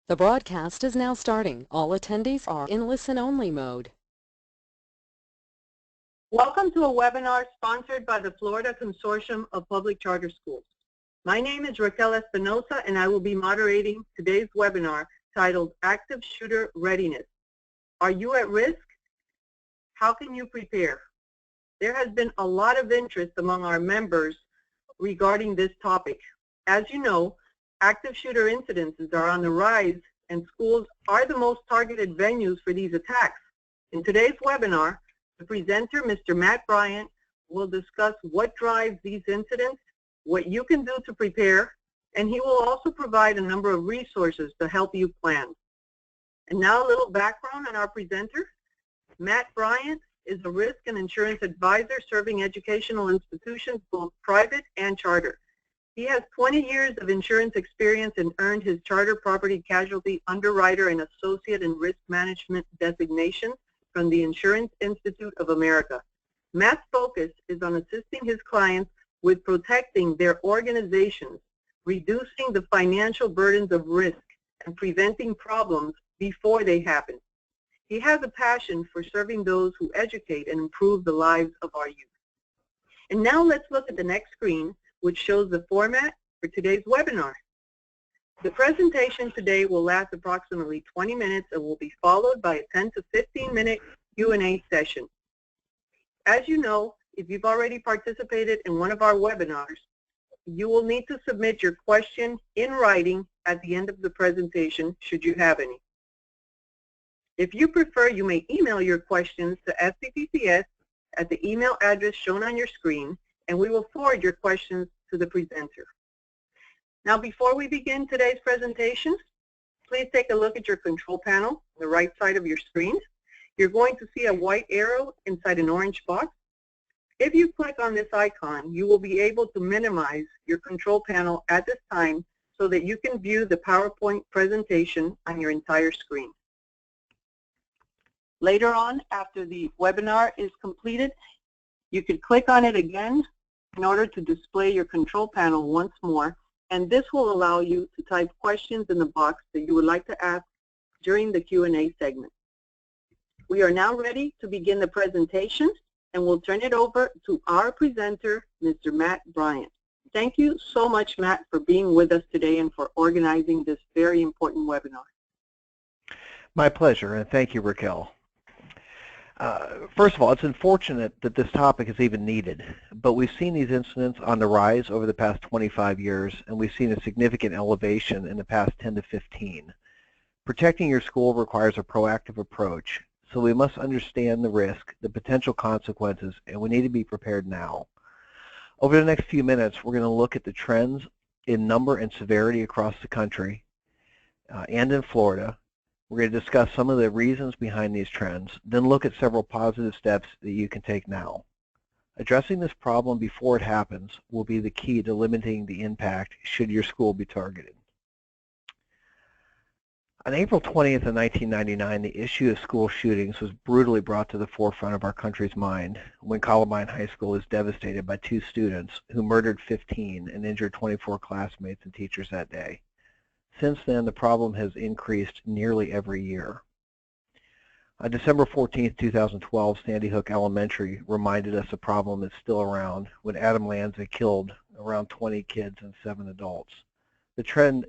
The broadcast is now starting. All attendees are in listen-only mode. Welcome to a webinar sponsored by the Florida Consortium of Public Charter Schools. My name is Raquel Espinosa, and I will be moderating today's webinar titled Active Shooter Readiness. Are you at risk? How can you prepare? There has been a lot of interest among our members regarding this topic. As you know, active shooter incidences are on the rise, and schools are the most targeted venues for these attacks. In today's webinar, the presenter, Mr. Matt Bryant, will discuss what drives these incidents, what you can do to prepare, and he will also provide a number of resources to help you plan. And now a little background on our presenter. Matt Bryant is a risk and insurance advisor serving educational institutions, both private and charter. He has 20 years of insurance experience and earned his charter property casualty underwriter and associate in risk management designation from the Insurance Institute of America. Matt's focus is on assisting his clients with protecting their organizations, reducing the financial burdens of risk, and preventing problems before they happen. He has a passion for serving those who educate and improve the lives of our youth. And now let's look at the next screen, which shows the format for today's webinar. The presentation today will last approximately 20 minutes and will be followed by a 10 to 15-minute Q&A session. As you know, if you've already participated in one of our webinars, you will need to submit your question in writing at the end of the presentation, should you have any. If you prefer, you may email your questions to SCPCS at the email address shown on your screen, and we will forward your questions to the presenter. Now, before we begin today's presentation, please take a look at your control panel on the right side of your screen. You're going to see a white arrow inside an orange box. If you click on this icon, you will be able to minimize your control panel at this time so that you can view the PowerPoint presentation on your entire screen. Later on, after the webinar is completed, you can click on it again in order to display your control panel once more, and this will allow you to type questions in the box that you would like to ask during the Q&A segment. We are now ready to begin the presentation, and we'll turn it over to our presenter, Mr. Matt Bryant. Thank you so much, Matt, for being with us today and for organizing this very important webinar. My pleasure, and thank you, Raquel. First of all, it's unfortunate that this topic is even needed, but we've seen these incidents on the rise over the past 25 years, and we've seen a significant elevation in the past 10 to 15. Protecting your school requires a proactive approach, so we must understand the risk, the potential consequences, and we need to be prepared now. Over the next few minutes, we're going to look at the trends in number and severity across the country and in Florida. We're going to discuss some of the reasons behind these trends, then look at several positive steps that you can take now. Addressing this problem before it happens will be the key to limiting the impact should your school be targeted. On April 20th of 1999, the issue of school shootings was brutally brought to the forefront of our country's mind when Columbine High School was devastated by 2 students who murdered 15 and injured 24 classmates and teachers that day. Since then, the problem has increased nearly every year. On December 14, 2012, Sandy Hook Elementary reminded us a problem that's still around when Adam Lanza killed around 20 kids and 7 adults. The trend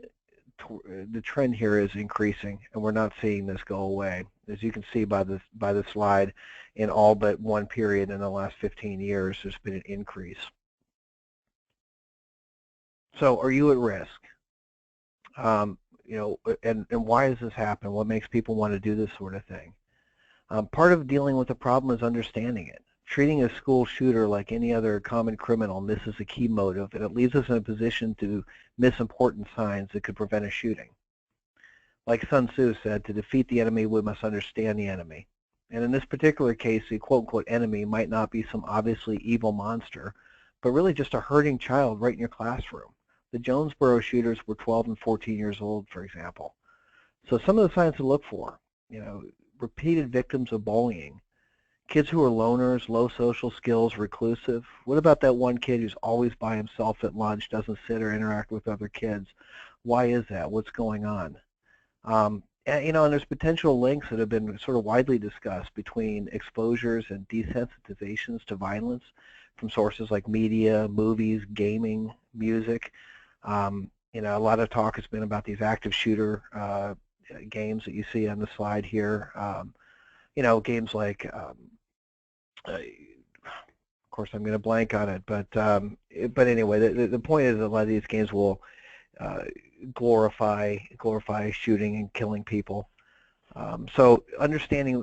here is increasing, and we're not seeing this go away. As you can see by the slide, in all but one period in the last 15 years, there's been an increase. So, are you at risk? And why does this happen? What makes people want to do this sort of thing? Part of dealing with the problem is understanding it. Treating a school shooter like any other common criminal misses a key motive, and it leaves us in a position to miss important signs that could prevent a shooting. Like Sun Tzu said, to defeat the enemy, we must understand the enemy. And in this particular case, the quote-unquote enemy might not be some obviously evil monster, but really just a hurting child right in your classroom. The Jonesboro shooters were 12 and 14 years old, for example. So some of the signs to look for, repeated victims of bullying, kids who are loners, low social skills, reclusive. What about that one kid who's always by himself at lunch, doesn't sit or interact with other kids? Why is that? What's going on? And there's potential links that have been sort of widely discussed between exposures and desensitizations to violence from sources like media, movies, gaming, music. A lot of talk has been about these active shooter games that you see on the slide here. Games like, of course, I'm going to blank on it, but anyway, the point is that a lot of these games will glorify shooting and killing people. So understanding,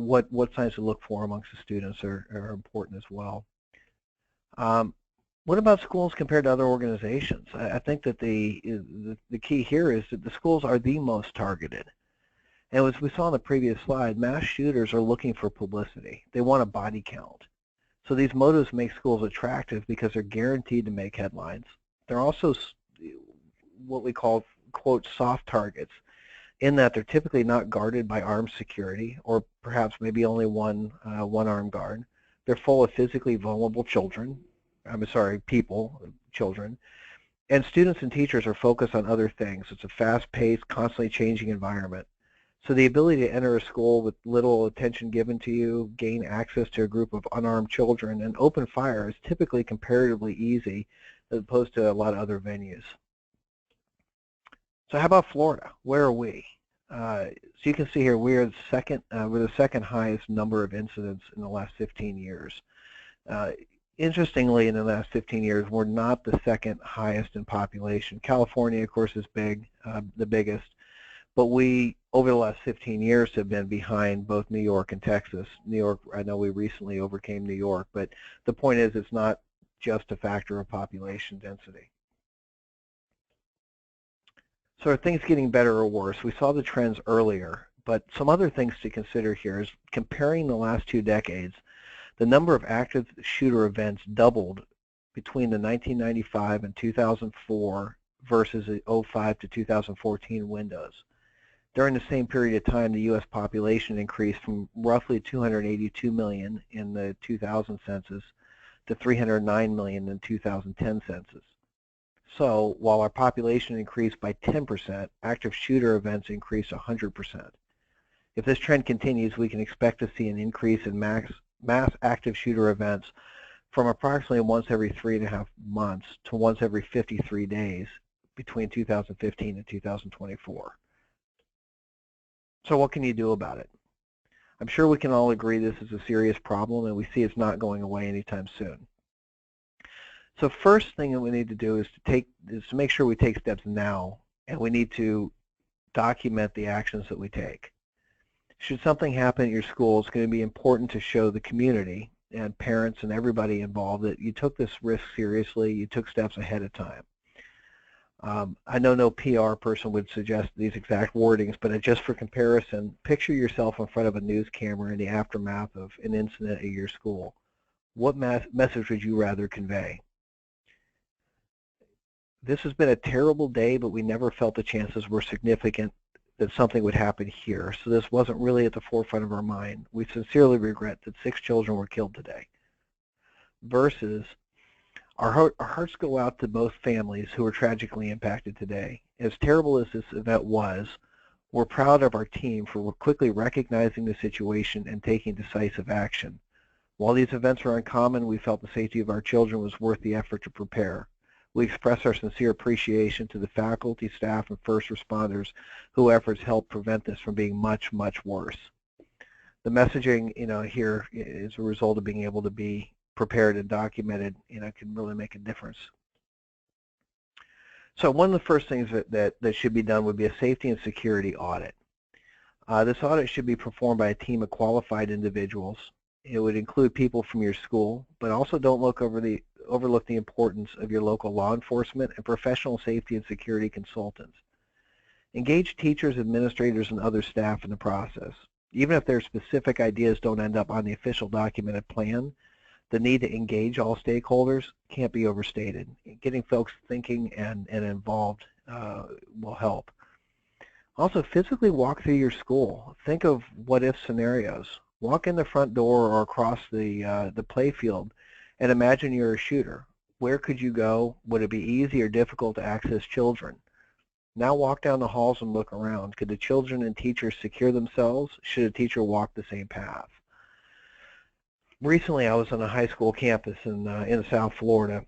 what signs to look for amongst the students are important as well. What about schools compared to other organizations? I think that the key here is that the schools are the most targeted. And as we saw on the previous slide, mass shooters are looking for publicity. They want a body count. So these motives make schools attractive because they're guaranteed to make headlines. They're also what we call, quote, soft targets, in that they're typically not guarded by armed security, or perhaps maybe only one armed guard. They're full of physically vulnerable children, children, and students and teachers are focused on other things. It's a fast-paced, constantly changing environment. So the ability to enter a school with little attention given to you, gain access to a group of unarmed children, and open fire is typically comparatively easy as opposed to a lot of other venues. So how about Florida? Where are we? So you can see here we're the second highest number of incidents in the last 15 years. Interestingly, in the last 15 years, we're not the second highest in population. California, of course, is the biggest, but we, over the last 15 years, have been behind both New York and Texas. New York, I know we recently overcame New York, but the point is it's not just a factor of population density. So are things getting better or worse? We saw the trends earlier, but some other things to consider here is comparing the last 2 decades. The number of active shooter events doubled between the 1995 and 2004 versus the 2005 to 2014 windows. During the same period of time, the U.S. population increased from roughly 282 million in the 2000 census to 309 million in the 2010 census. So while our population increased by 10%, active shooter events increased 100%. If this trend continues, we can expect to see an increase in mass active shooter events from approximately once every 3.5 months to once every 53 days between 2015 and 2024. So what can you do about it? I'm sure we can all agree this is a serious problem, and we see it's not going away anytime soon. So first thing that we need to do is to make sure we take steps now, and we need to document the actions that we take. Should something happen at your school, it's going to be important to show the community and parents and everybody involved that you took this risk seriously, you took steps ahead of time. I know no PR person would suggest these exact wordings, but just for comparison, picture yourself in front of a news camera in the aftermath of an incident at your school. What message would you rather convey? This has been a terrible day, but we never felt the chances were significant that something would happen here, so this wasn't really at the forefront of our mind. We sincerely regret that 6 children were killed today. Versus, our hearts go out to both families who were tragically impacted today. As terrible as this event was, we're proud of our team for quickly recognizing the situation and taking decisive action. While these events are uncommon, we felt the safety of our children was worth the effort to prepare. We express our sincere appreciation to the faculty, staff, and first responders whose efforts helped prevent this from being much, much worse. The messaging, here is a result of being able to be prepared and documented, can really make a difference. So one of the first things that should be done would be a safety and security audit. This audit should be performed by a team of qualified individuals. It would include people from your school, but also don't overlook the importance of your local law enforcement and professional safety and security consultants. Engage teachers, administrators, and other staff in the process. Even if their specific ideas don't end up on the official documented plan, the need to engage all stakeholders can't be overstated. Getting folks thinking and involved will help. Also, physically walk through your school. Think of what-if scenarios. Walk in the front door or across the play field and imagine you're a shooter. Where could you go? Would it be easy or difficult to access children? Now walk down the halls and look around. Could the children and teachers secure themselves? Should a teacher walk the same path? Recently, I was on a high school campus in South Florida.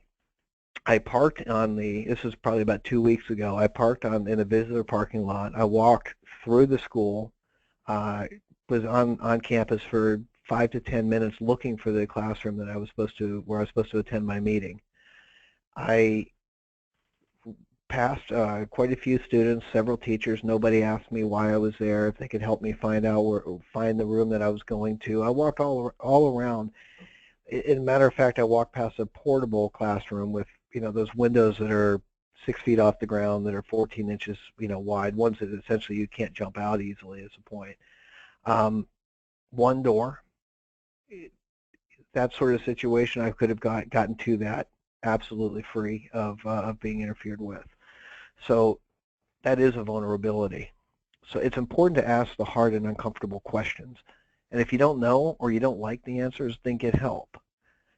I parked on this was probably about 2 weeks ago, I parked in a visitor parking lot. I walked through the school, was on campus for 5 to 10 minutes looking for the classroom that where I was supposed to attend my meeting. I passed quite a few students, several teachers. Nobody asked me why I was there, if they could help me find the room that I was going to. I walked all around. As a matter of fact, I walked past a portable classroom with, those windows that are 6 feet off the ground that are 14 inches, wide, ones that essentially you can't jump out easily is the point. One door. That sort of situation, I could have gotten to that absolutely free of being interfered with. So that is a vulnerability. So it's important to ask the hard and uncomfortable questions. And if you don't know or you don't like the answers, then get help.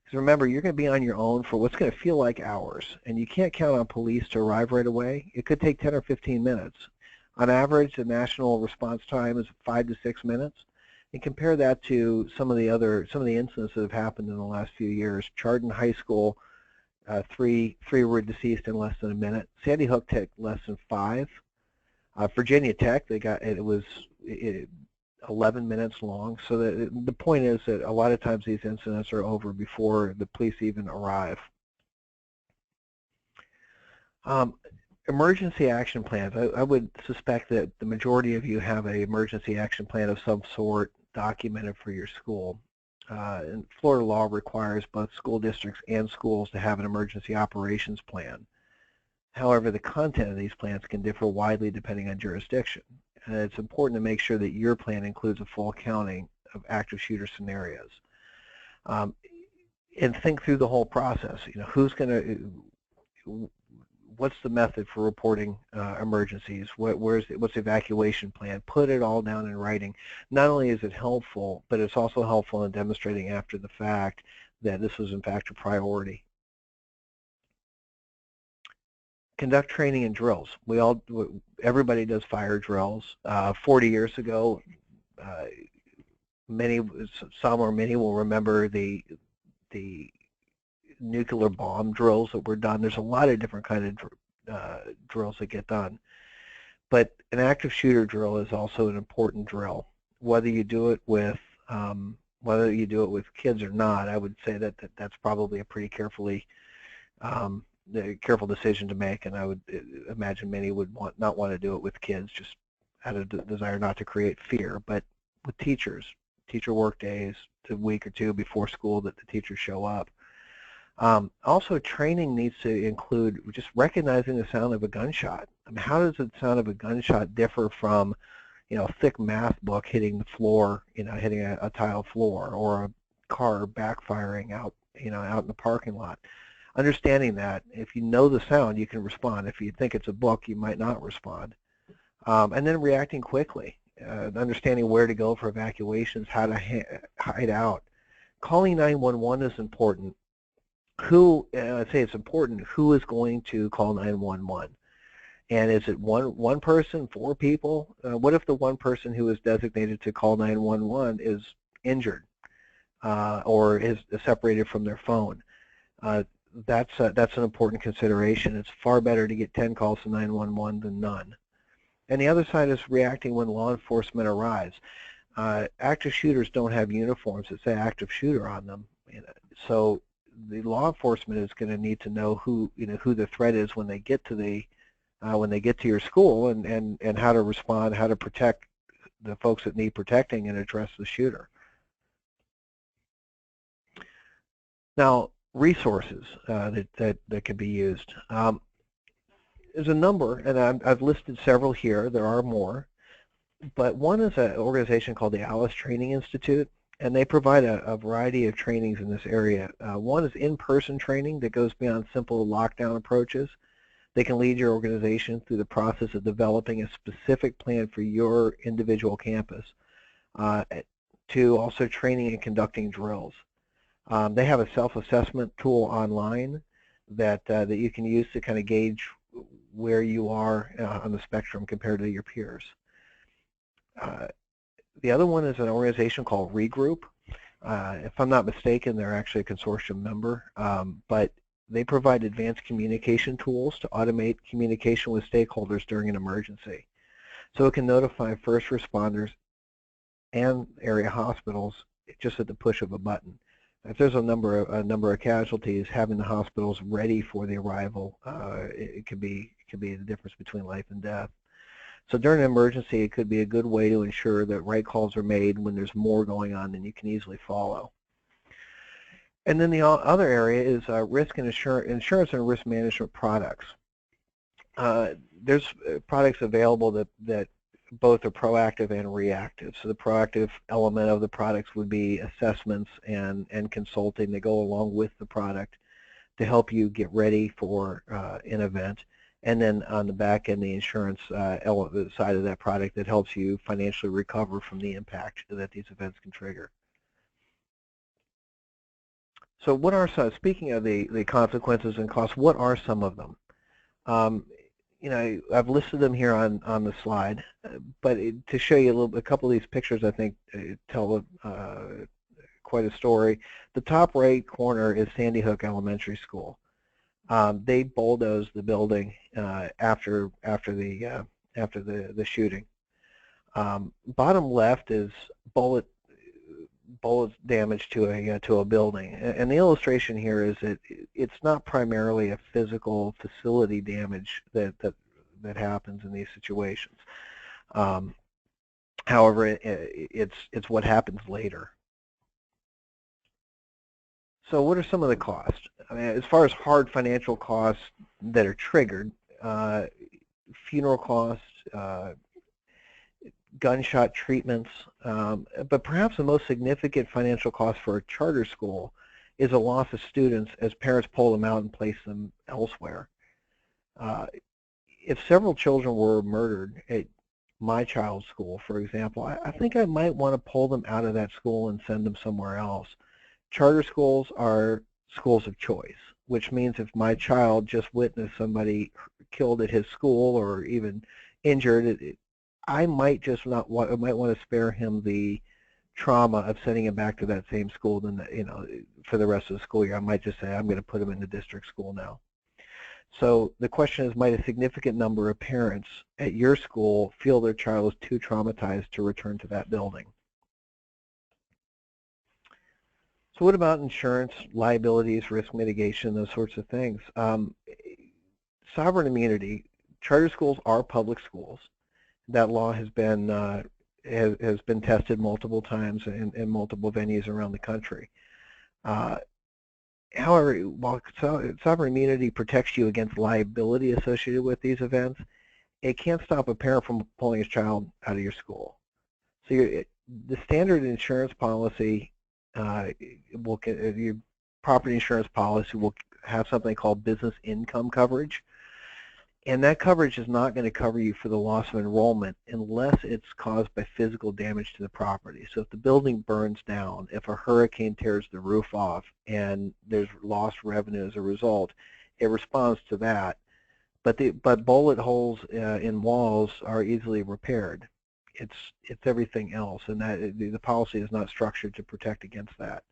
Because remember, you're going to be on your own for what's going to feel like hours, and you can't count on police to arrive right away. It could take 10 or 15 minutes. On average, the national response time is 5 to 6 minutes. And compare that to some of the incidents that have happened in the last few years. Chardon High School, three were deceased in less than a minute. Sandy Hook took less than 5. Virginia Tech, it was 11 minutes long. So the point is that a lot of times these incidents are over before the police even arrive. Emergency action plans. I would suspect that the majority of you have an emergency action plan of some sort documented for your school. And Florida law requires both school districts and schools to have an emergency operations plan. However, the content of these plans can differ widely depending on jurisdiction. And it's important to make sure that your plan includes a full accounting of active shooter scenarios. And think through the whole process. What's the method for reporting emergencies? What's the evacuation plan? Put it all down in writing. Not only is it helpful, but it's also helpful in demonstrating after the fact that this was in fact a priority. Conduct training and drills. Everybody does fire drills. 40 years ago, some or many will remember the nuclear bomb drills that were done. There's a lot of different kind of drills that get done. But an active shooter drill is also an important drill. Whether you do it with kids or not, I would say that's probably a pretty careful decision to make, and I would imagine many would not want to do it with kids, just out of the desire not to create fear. But with teacher work days, a week or two before school that the teachers show up. Also, training needs to include just recognizing the sound of a gunshot. I mean, how does the sound of a gunshot differ from, a thick math book hitting the floor, hitting a tile floor, or a car backfiring out in the parking lot? Understanding that, if you know the sound, you can respond. If you think it's a book, you might not respond. And then reacting quickly, understanding where to go for evacuations, how to hide out. Calling 911 is important. I'd say it's important, who is going to call 911? And is it one person, 4 people? What if the one person who is designated to call 911 is injured or is separated from their phone? That's an important consideration. It's far better to get 10 calls to 911 than none. And the other side is reacting when law enforcement arrives. Active shooters don't have uniforms that say active shooter on them, so the law enforcement is going to need to know who the threat is when they get to your school, and how to respond, how to protect the folks that need protecting and address the shooter. Now, resources that can be used. There's a number, and I've listed several here. There are more, but one is an organization called the Alice Training Institute, and they provide a variety of trainings in this area. One is in-person training that goes beyond simple lockdown approaches. They can lead your organization through the process of developing a specific plan for your individual campus, to also training and conducting drills. They have a self-assessment tool online that you can use to kind of gauge where you are on the spectrum compared to your peers. The other one is an organization called Regroup. If I'm not mistaken, they're actually a consortium member, but they provide advanced communication tools to automate communication with stakeholders during an emergency. So it can notify first responders and area hospitals just at the push of a button. If there's a number of casualties, having the hospitals ready for the arrival, it could be the difference between life and death. So during an emergency, it could be a good way to ensure that right calls are made when there's more going on than you can easily follow. And then the other area is risk and insurance and risk management products. There's products available that both are proactive and reactive. So the proactive element of the products would be assessments and consulting that go along with the product to help you get ready for an event. And then on the back end, the insurance element side of that product that helps you financially recover from the impact that these events can trigger. So what are some, speaking of the consequences and costs, what are some of them? You know, I've listed them here on the slide, but to show you a couple of these pictures, I think tell quite a story. The top right corner is Sandy Hook Elementary School. They bulldozed the building after the shooting. Bottom left is bullet damage to a building, and the illustration here is that it's not primarily a physical facility damage that happens in these situations. However, it's what happens later. So what are some of the costs? I mean, as far as hard financial costs that are triggered, funeral costs, gunshot treatments, but perhaps the most significant financial cost for a charter school is a loss of students as parents pull them out and place them elsewhere. If several children were murdered at my child's school, for example, I think I might want to pull them out of that school and send them somewhere else. Charter schools are schools of choice, which means if my child just witnessed somebody killed at his school or even injured, I might just not want, I might want to spare him the trauma of sending him back to that same school for the rest of the school year. I might just say I'm going to put him in the district school now. So the question is, might a significant number of parents at your school feel their child is too traumatized to return to that building? So what about insurance, liabilities, risk mitigation, those sorts of things? Sovereign immunity, charter schools are public schools. That law has been tested multiple times in multiple venues around the country. However, while sovereign immunity protects you against liability associated with these events, it can't stop a parent from pulling his child out of your school. So the standard insurance policy, your property insurance policy will have something called business income coverage. And that coverage is not going to cover you for the loss of enrollment unless it's caused by physical damage to the property. So if the building burns down, if a hurricane tears the roof off and there's lost revenue as a result, it responds to that. But bullet holes in walls are easily repaired. It's everything else, and that the policy is not structured to protect against that.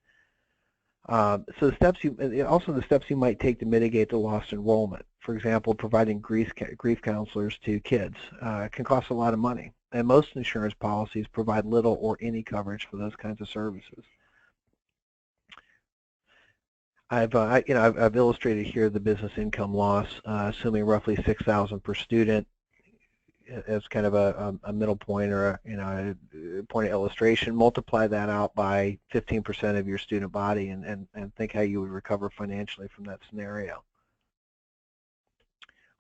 So the steps you might take to mitigate the lost enrollment. For example, providing grief counselors to kids can cost a lot of money, and most insurance policies provide little or any coverage for those kinds of services. I've illustrated here the business income loss, assuming roughly $6,000 per student as kind of a middle point or a point of illustration. Multiply that out by 15% of your student body and think how you would recover financially from that scenario.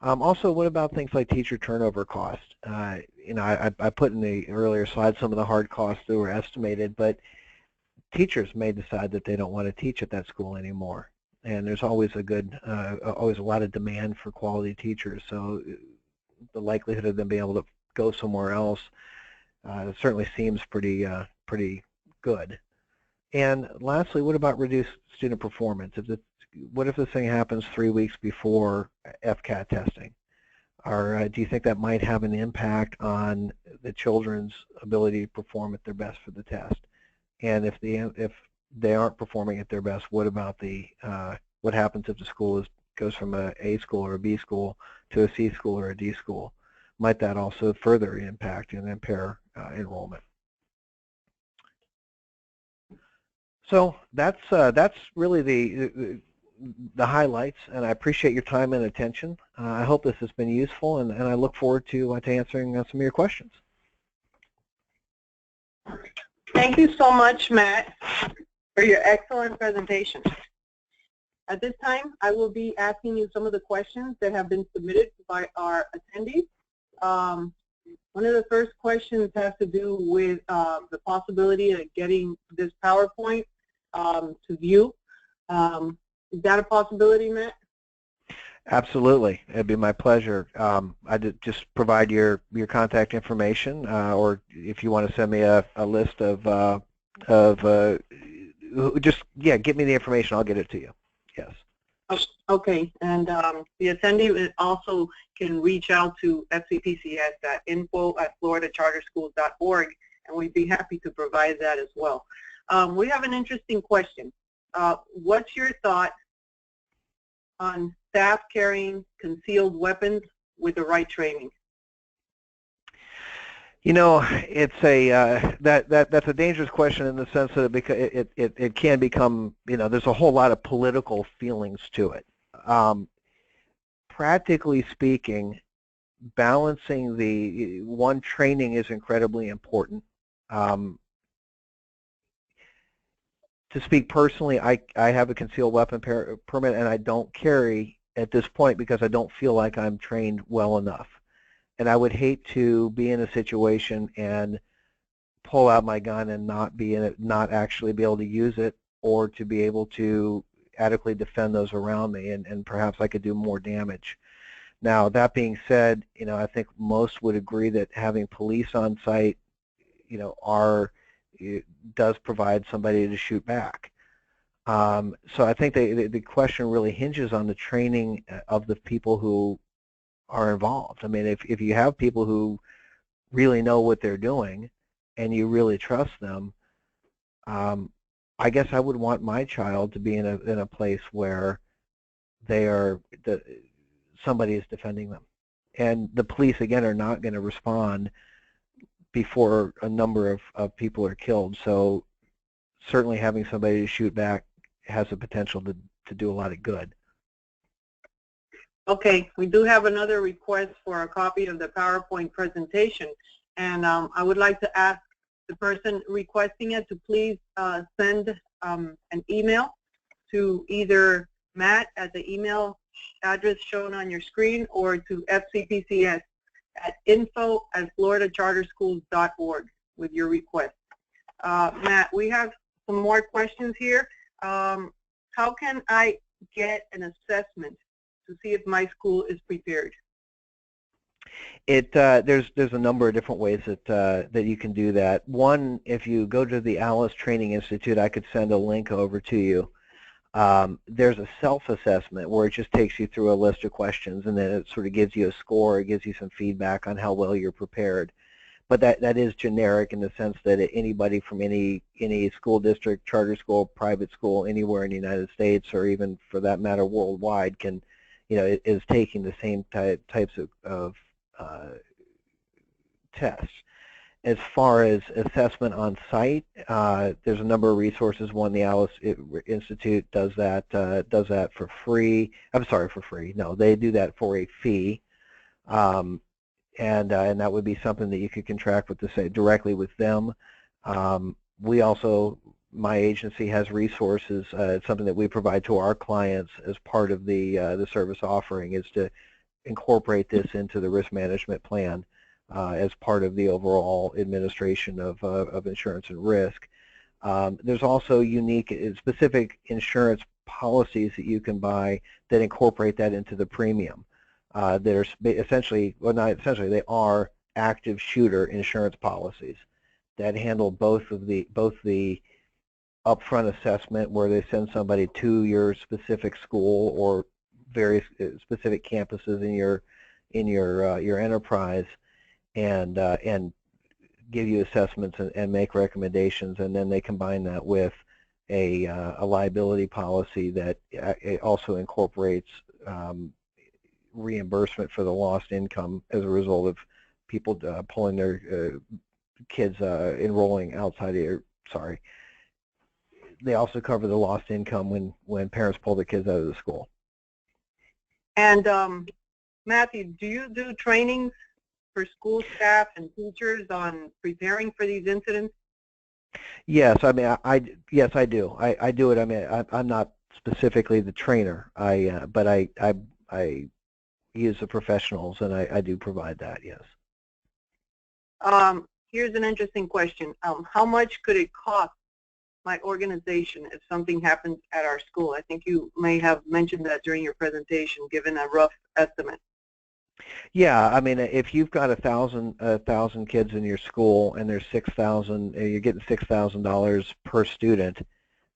Also, what about things like teacher turnover costs? I put in the earlier slide some of the hard costs that were estimated, but teachers may decide that they don't want to teach at that school anymore, and there's always always a lot of demand for quality teachers. So the likelihood of them being able to go somewhere else certainly seems pretty good. And lastly, what about reduced student performance? What if this thing happens 3 weeks before FCAT testing? Or do you think that might have an impact on the children's ability to perform at their best for the test? And if they aren't performing at their best, what about what happens if the school goes from a A school or a B school to a C school or a D school? Might that also further impact and impair enrollment? So that's really the highlights, and I appreciate your time and attention. I hope this has been useful, and I look forward to answering some of your questions. Thank you so much, Matt, for your excellent presentation. At this time, I will be asking you some of the questions that have been submitted by our attendees. One of the first questions has to do with the possibility of getting this PowerPoint to view. Is that a possibility, Matt? Absolutely, it'd be my pleasure. I did just provide your contact information, or if you want to send me a list of just give me the information. I'll get it to you. Yes. Okay, and the attendee also can reach out to FCPCS at info@floridacharterschools.org, and we'd be happy to provide that as well. We have an interesting question. What's your thought on staff carrying concealed weapons with the right training? You know, it's that's a dangerous question in the sense that it can become, there's a whole lot of political feelings to it. Practically speaking, balancing the training is incredibly important. To speak personally, I have a concealed weapon permit, and I don't carry at this point because I don't feel like I'm trained well enough. And I would hate to be in a situation and pull out my gun and not actually be able to use it, or to be able to adequately defend those around me, and perhaps I could do more damage. Now, that being said, I think most would agree that having police on site, does provide somebody to shoot back. So I think the question really hinges on the training of the people who are involved. I mean, if you have people who really know what they're doing and you really trust them, I guess I would want my child to be in a place where somebody is defending them. And the police, again, are not going to respond before a number of people are killed. So certainly having somebody to shoot back has the potential to do a lot of good. Okay, we do have another request for a copy of the PowerPoint presentation, and I would like to ask the person requesting it to please send an email to either Matt at the email address shown on your screen, or to FCPCS at info@floridacharterschools.org with your request. Matt, we have some more questions here. How can I get an assessment to see if my school is prepared? There's a number of different ways that you can do that. One, if you go to the Alice Training Institute, I could send a link over to you. There's a self-assessment where it just takes you through a list of questions, and then it sort of gives you a score, it gives you some feedback on how well you're prepared. But that is generic in the sense that anybody from any school district, charter school, private school, anywhere in the United States, or even for that matter worldwide, can, is taking the same types of tests. As far as assessment on site, there's a number of resources. One, the Alice Institute does that for free. I'm sorry, for free. No, they do that for a fee, and that would be something that you could contract with directly with them. We also, my agency has resources. It's something that we provide to our clients as part of the service offering, is to incorporate this into the risk management plan. As part of the overall administration of insurance and risk. There's also unique, specific insurance policies that you can buy that incorporate that into the premium. They're essentially, well, not essentially, they are active shooter insurance policies that handle both the upfront assessment, where they send somebody to your specific school or various specific campuses in your enterprise and give you assessments and make recommendations, and then they combine that with a liability policy that it also incorporates reimbursement for the lost income as a result of people pulling their kids enrolling outside of sorry. They also cover the lost income when parents pull their kids out of the school. And Matthew, do you do trainings for school staff and teachers on preparing for these incidents? Yes, I mean, yes, I do. I do it. I mean, I'm not specifically the trainer. But I use the professionals, and I do provide that. Yes. Here's an interesting question. How much could it cost my organization if something happens at our school? I think you may have mentioned that during your presentation, given a rough estimate. Yeah, I mean, if you've got 1,000 kids in your school and there's 6,000, you're getting $6,000 per student.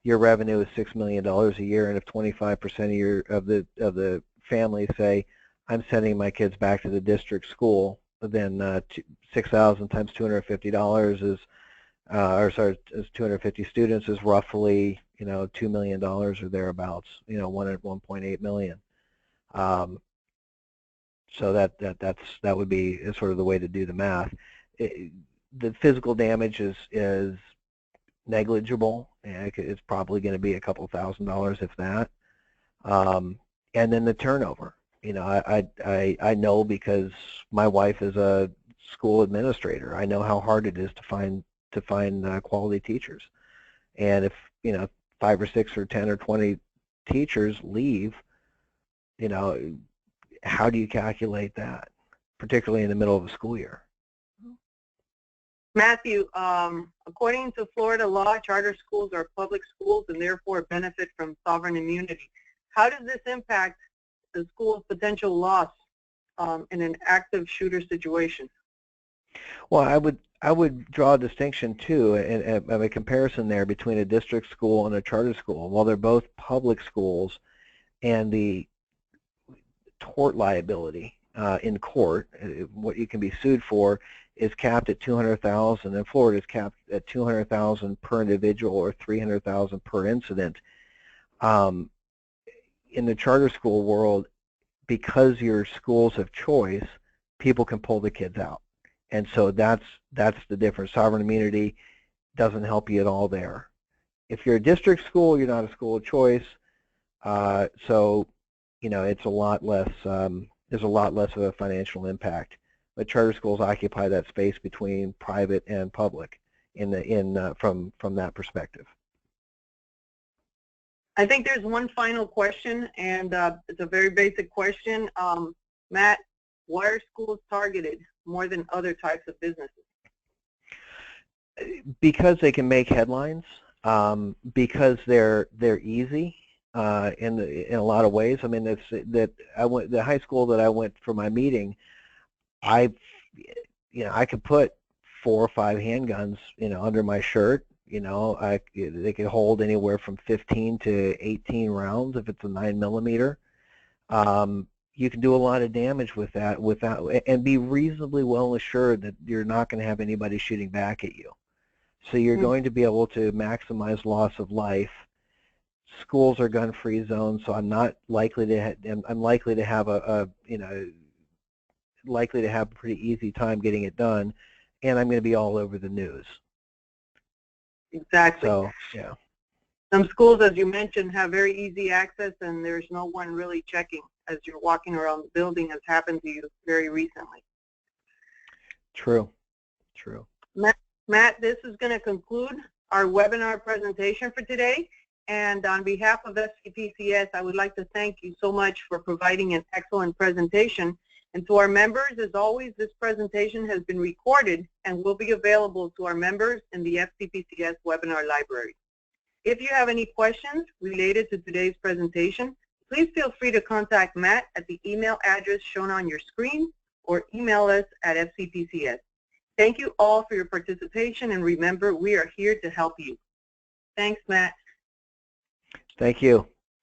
Your revenue is $6 million a year, and if 25% of the families say, "I'm sending my kids back to the district school," then 6,000 times $250 is, or sorry, is 250 students is roughly $2 million or thereabouts. 1.8 million. So that would be sort of the way to do the math. The physical damage is negligible. It's probably going to be a couple $1,000s, if that. And then the turnover. I know because my wife is a school administrator. I know how hard it is to find quality teachers. And if 5 or 6 or 10 or 20 teachers leave, how do you calculate that, particularly in the middle of a school year? Matthew, according to Florida law, charter schools are public schools and therefore benefit from sovereign immunity. How does this impact the school's potential loss in an active shooter situation? Well, I would draw a distinction too, and a comparison there between a district school and a charter school. While they're both public schools, and the tort liability in court, what you can be sued for, is capped at $200,000, and Florida is capped at $200,000 per individual or $300,000 per incident. In the charter school world, because you're schools of choice, people can pull the kids out, and so that's the difference. Sovereign immunity doesn't help you at all there. If you're a district school, you're not a school of choice, so it's a lot less. There's a lot less of a financial impact. But charter schools occupy that space between private and public from that perspective. I think there's one final question, and it's a very basic question. Matt, why are schools targeted more than other types of businesses? Because they can make headlines. Because they're easy. In a lot of ways. I mean, the high school that I went for my meeting, I could put 4 or 5 handguns, under my shirt. They could hold anywhere from 15 to 18 rounds if it's a 9mm. You can do a lot of damage with that and be reasonably well assured that you're not going to have anybody shooting back at you. So you're going to be able to maximize loss of life. Schools are gun-free zones, so I'm not likely to. I'm likely to have a pretty easy time getting it done, and I'm going to be all over the news. Exactly. So yeah. Some schools, as you mentioned, have very easy access, and there's no one really checking as you're walking around the building, as happened to you very recently. True. True. Matt, this is going to conclude our webinar presentation for today. And on behalf of FCPCS, I would like to thank you so much for providing an excellent presentation. And to our members, as always, this presentation has been recorded and will be available to our members in the FCPCS webinar library. If you have any questions related to today's presentation, please feel free to contact Matt at the email address shown on your screen or email us at FCPCS. Thank you all for your participation, and remember, we are here to help you. Thanks, Matt. Thank you.